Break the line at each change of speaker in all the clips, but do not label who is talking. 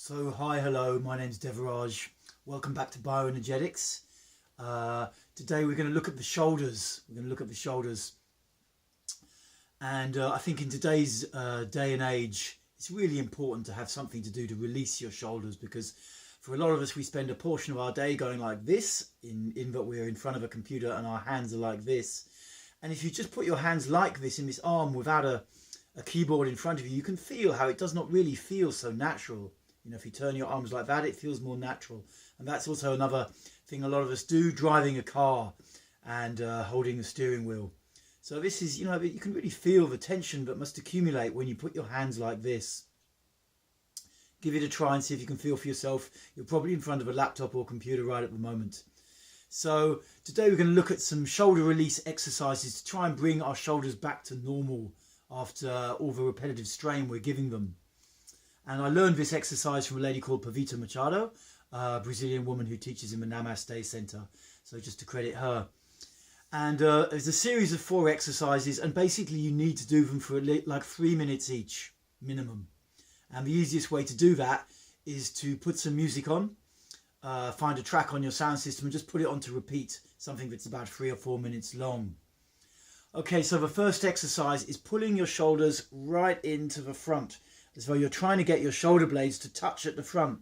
So hi, hello, my name's Devaraj. Welcome back to Bioenergetics. Today we're going to look at the shoulders. And I think in today's day and age, it's really important to have something to do to release your shoulders, because for a lot of us, we spend a portion of our day going like this, in that we're in front of a computer and our hands are like this. And if you just put your hands like this in this arm without a keyboard in front of you, you can feel how it does not really feel so natural. You know, if you turn your arms like that, it feels more natural. And that's also another thing a lot of us do, driving a car and holding the steering wheel. So this is, you know, you can really feel the tension that must accumulate when you put your hands like this. Give it a try and see if you can feel for yourself. You're probably in front of a laptop or computer right at the moment. So today we're going to look at some shoulder release exercises to try and bring our shoulders back to normal after all the repetitive strain we're giving them. And I learned this exercise from a lady called Pavita Machado, a Brazilian woman who teaches in the Namaste Center. So just to credit her. And there's a series of 4 exercises, and basically you need to do them for like 3 minutes each, minimum. And the easiest way to do that is to put some music on, find a track on your sound system and just put it on to repeat, something that's about 3 or 4 minutes long. Okay, so the first exercise is pulling your shoulders right into the front, as though you're trying to get your shoulder blades to touch at the front.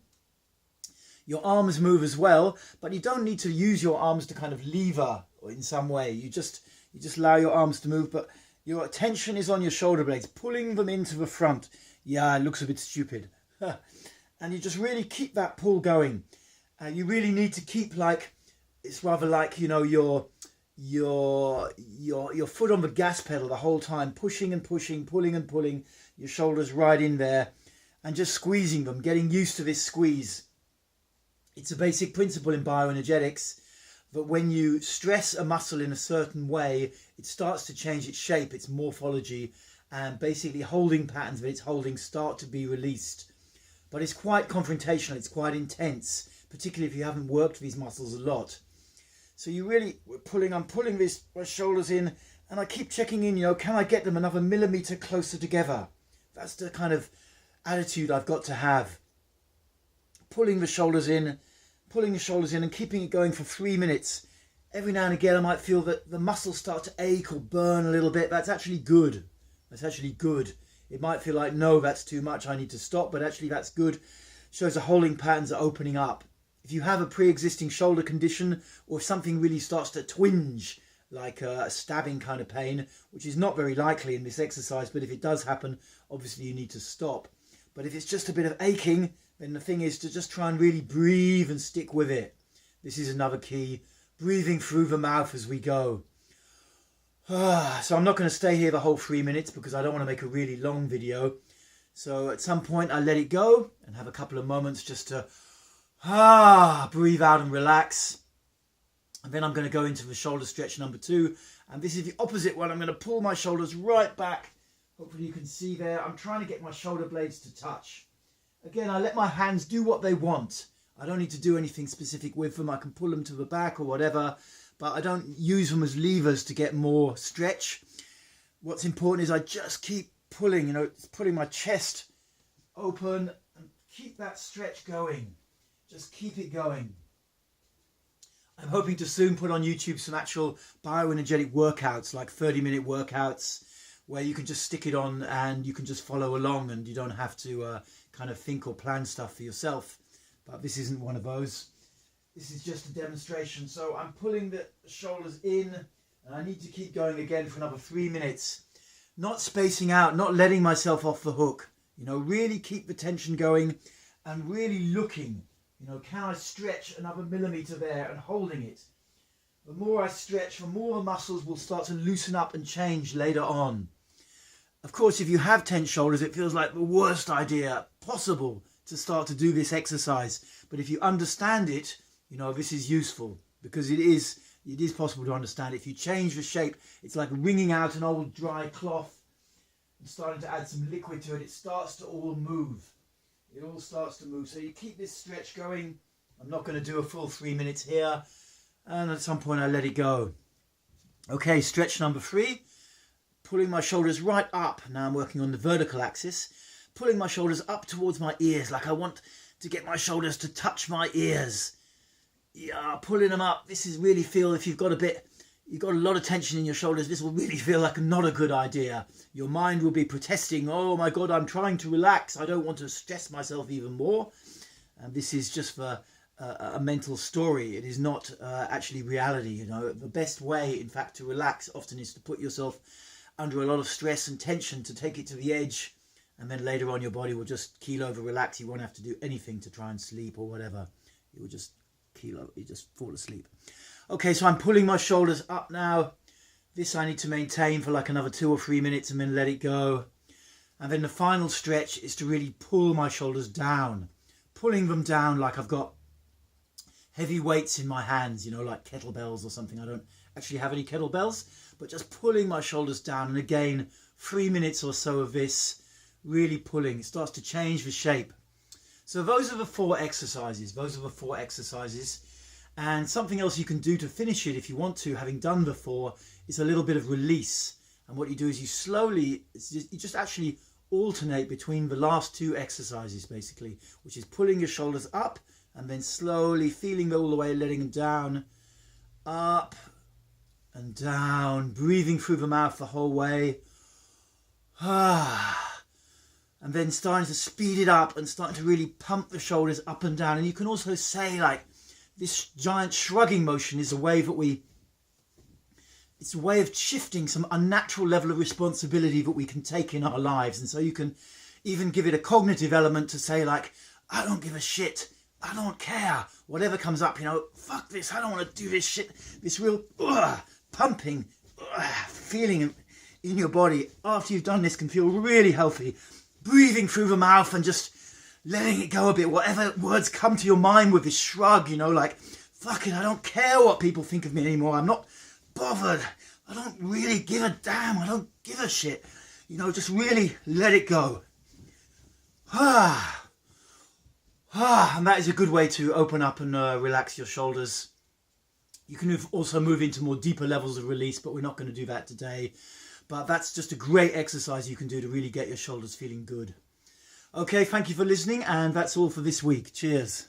Your arms move as well, but you don't need to use your arms to kind of lever or in some way. You just allow your arms to move, but your attention is on your shoulder blades, pulling them into the front. Yeah, it looks a bit stupid. And you just really keep that pull going. You really need to keep it's rather like, you know, your foot on the gas pedal the whole time, pushing and pushing, pulling and pulling your shoulders right in there and just squeezing them, getting used to this squeeze. It's a basic principle in bioenergetics that when you stress a muscle in a certain way, it starts to change its shape, its morphology, and basically holding patterns that it's holding start to be released. But it's quite confrontational, it's quite intense, particularly if you haven't worked these muscles a lot. So I'm pulling my shoulders in, and I keep checking in, you know, can I get them another millimeter closer together? That's the kind of attitude I've got to have. Pulling the shoulders in and keeping it going for 3 minutes. Every now and again I might feel that the muscles start to ache or burn a little bit. That's actually good. It might feel like, no, that's too much, I need to stop, but actually that's good. Shows the holding patterns are opening up. If you have a pre-existing shoulder condition, or if something really starts to twinge, like a stabbing kind of pain, which is not very likely in this exercise, but if it does happen, obviously you need to stop. But if it's just a bit of aching, then the thing is to just try and really breathe and stick with it. This is another key, breathing through the mouth as we go. So I'm not going to stay here the whole 3 minutes because I don't want to make a really long video. So at some point I let it go and have a couple of moments just to breathe out and relax. And then I'm going to go into the shoulder stretch number 2. And this is the opposite one. I'm going to pull my shoulders right back. Hopefully you can see there. I'm trying to get my shoulder blades to touch. Again, I let my hands do what they want. I don't need to do anything specific with them. I can pull them to the back or whatever. But I don't use them as levers to get more stretch. What's important is I just keep pulling, you know, putting my chest open and keep that stretch going. Just keep it going. I'm hoping to soon put on YouTube some actual bioenergetic workouts, like 30-minute workouts, where you can just stick it on and you can just follow along and you don't have to kind of think or plan stuff for yourself. But this isn't one of those. This is just a demonstration. So I'm pulling the shoulders in, and I need to keep going again for another 3 minutes. Not spacing out, not letting myself off the hook. You know, really keep the tension going and really looking. You know, can I stretch another millimeter there and holding it? The more I stretch, the more the muscles will start to loosen up and change later on. Of course, if you have tense shoulders, it feels like the worst idea possible to start to do this exercise. But if you understand it, you know, this is useful because it is possible to understand. If you change the shape, it's like wringing out an old dry cloth and starting to add some liquid to it. It starts to all move. It all starts to move. So you keep this stretch going. I'm not going to do a full 3 minutes here. And at some point I let it go. Okay, stretch number 3. Pulling my shoulders right up. Now I'm working on the vertical axis. pulling my shoulders up towards my ears, like I want to get my shoulders to touch my ears. Yeah, pulling them up. This is really feel, if you've got a lot of tension in your shoulders, this will really feel like not a good idea. Your mind will be protesting, oh my God, I'm trying to relax. I don't want to stress myself even more. And this is just for a mental story. It is not actually reality. You know, the best way, in fact, to relax often is to put yourself under a lot of stress and tension, to take it to the edge. And then later on, your body will just keel over, relax. You won't have to do anything to try and sleep or whatever. It will just keel over, you just fall asleep. Okay, so I'm pulling my shoulders up now. This I need to maintain for like another 2 or 3 minutes and then let it go. And then the final stretch is to really pull my shoulders down. Pulling them down like I've got heavy weights in my hands, you know, like kettlebells or something. I don't actually have any kettlebells, but just pulling my shoulders down. And again, 3 minutes or so of this, really pulling. It starts to change the shape. So those are the 4 exercises. And something else you can do to finish it if you want to, having done the 4, is a little bit of release. And what you do is you just actually alternate between the last 2 exercises, basically, which is pulling your shoulders up and then slowly feeling them all the way, letting them down, up and down, breathing through the mouth the whole way. And then starting to speed it up and starting to really pump the shoulders up and down. And you can also say, like, this giant shrugging motion is a way that it's a way of shifting some unnatural level of responsibility that we can take in our lives. And so you can even give it a cognitive element to say, like, I don't give a shit. I don't care. Whatever comes up, you know, fuck this. I don't want to do this shit. This real pumping feeling in your body after you've done this can feel really healthy. Breathing through the mouth and just letting it go a bit. Whatever words come to your mind with this shrug, you know, like, fuck it, I don't care what people think of me anymore. I'm not bothered. I don't really give a damn. I don't give a shit. You know, just really let it go. And that is a good way to open up and relax your shoulders. You can also move into more deeper levels of release, but we're not going to do that today. But that's just a great exercise you can do to really get your shoulders feeling good. Okay, thank you for listening, and that's all for this week. Cheers.